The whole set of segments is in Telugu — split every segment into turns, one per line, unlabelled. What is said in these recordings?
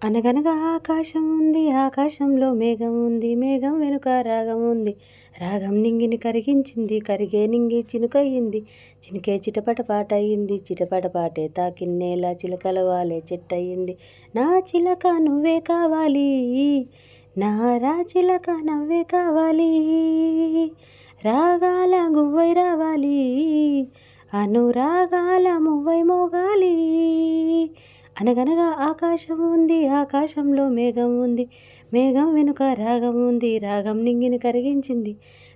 అనగనగా ఆకాశం ఉంది, ఆకాశంలో మేఘం ఉంది, మేఘం వెనుక రాగం ఉంది, రాగం నింగిని కరిగించింది, కరిగే నింగి చినుకయ్యింది, చినుకే చిటపట పాటయింది, చిటపట పాటే తాకిన్నేలా చిలకల వాలే చెట్టయింది. నా చిలక నువ్వే కావాలి, నా రా చిలక నవ్వే కావాలి, రాగాల గువ్వై రావాలి, అనురాగాల మువ్వై మోగాలి. అనగనగా ఆకాశం ఉంది, ఆకాశంలో మేఘం ఉంది, మేఘం వెనుక రాగం ఉంది, రాగం నింగిని కరిగించింది,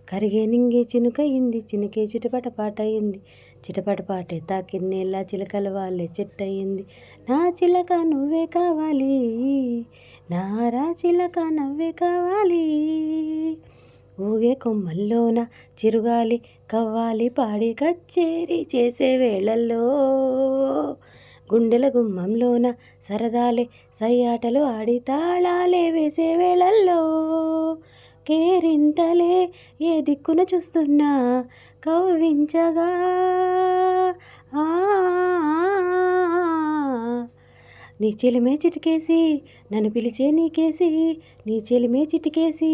కరిగే నింగి చినుకయింది, చినుకే చిటపట పాటయింది, చిటపట పాటే తాకిన్నేలా చిలకల వాళ్ళే చెట్టయింది. నా చిలక నువ్వే కావాలి, నా రా చిలక నవ్వే కావాలి. ఊగే కొమ్మల్లోన చిరుగాలి కవ్వాలి పాడి కచ్చేరి చేసే వేళల్లో, గుండెల గుమ్మంలోన సరదాలే సయ్యాటలు ఆడి తాళాలే వేసే వేళల్లో, కేరింతలే ఏ దిక్కున చూస్తున్నా కవ్వించగా, నీ చెలిమే చిటికేసి నన్ను పిలిచే నీకేసి, నీ చెలిమే చిటికేసి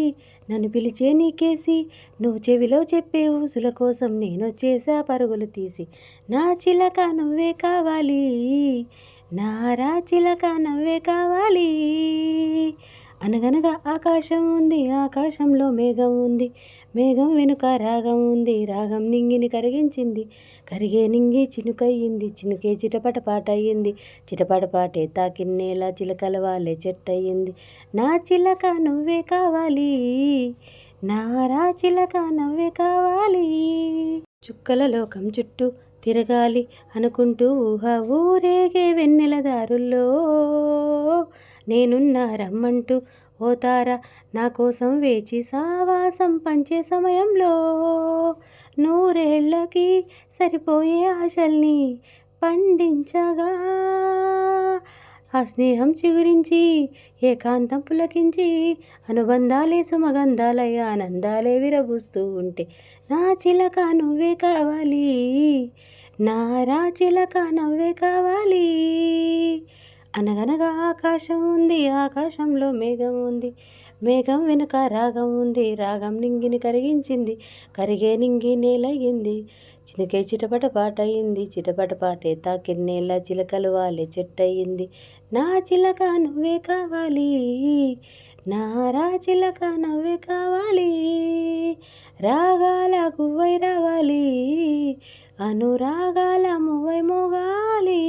నన్ను పిలిచే నీకేసి, నువ్వు చెవిలో చెప్పే ఊసుల కోసం నేనొచ్చేసా పరుగులు తీసి. నా చిలక నువ్వే కావాలి, నా రా చిలక నవ్వే కావాలి. అనగనగా ఆకాశం ఉంది, ఆకాశంలో మేఘం ఉంది, మేఘం వెనుక రాగం ఉంది, రాగం నింగిని కరిగించింది, కరిగే నింగి చినుకయ్యింది, చినుకే చిటపట పాటయ్యింది, చిటపట పాటే తాకిన్నేలా చిలకల వాలే చెట్టయింది. నా చిలక నువ్వే కావాలి, నా రా చిలక నవ్వే కావాలి. చుక్కల లోకం చుట్టూ తిరగాలి అనుకుంటూ ఊహ ఊరేగే వెన్నెల దారుల్లో, నేనున్నా రమ్మంటూ ఓ తార నా కోసం వేచి సావాసం పంచే సమయంలో, నూరేళ్లకి సరిపోయే ఆశల్ని పండించగా, ఆ స్నేహం చిగురించి ఏకాంతం పులకించి, అనుబంధాలే సుమగంధాలై ఆనందాలే విరబూస్తూ ఉంటే, నా చిలక నువ్వే కావాలి, నా రా చిలక నవ్వే కావాలి. అనగనగా ఆకాశం ఉంది, ఆకాశంలో మేఘం ఉంది, మేఘం వెనుక రాగం ఉంది, రాగం నింగిని కరిగించింది, కరిగే నింగి నేలయ్యింది, చినుకే చిటపట పాటయింది, చిటపట పాటే తాకిన్నేలా చిలకలు వాలే చెట్టయింది. నా చిలక నువ్వే కావాలి, నా రా చిలక నవ్వే కావాలి, రాగాల గువ్వై రావాలి, అనురాగాల మువ్వై మోగాలి.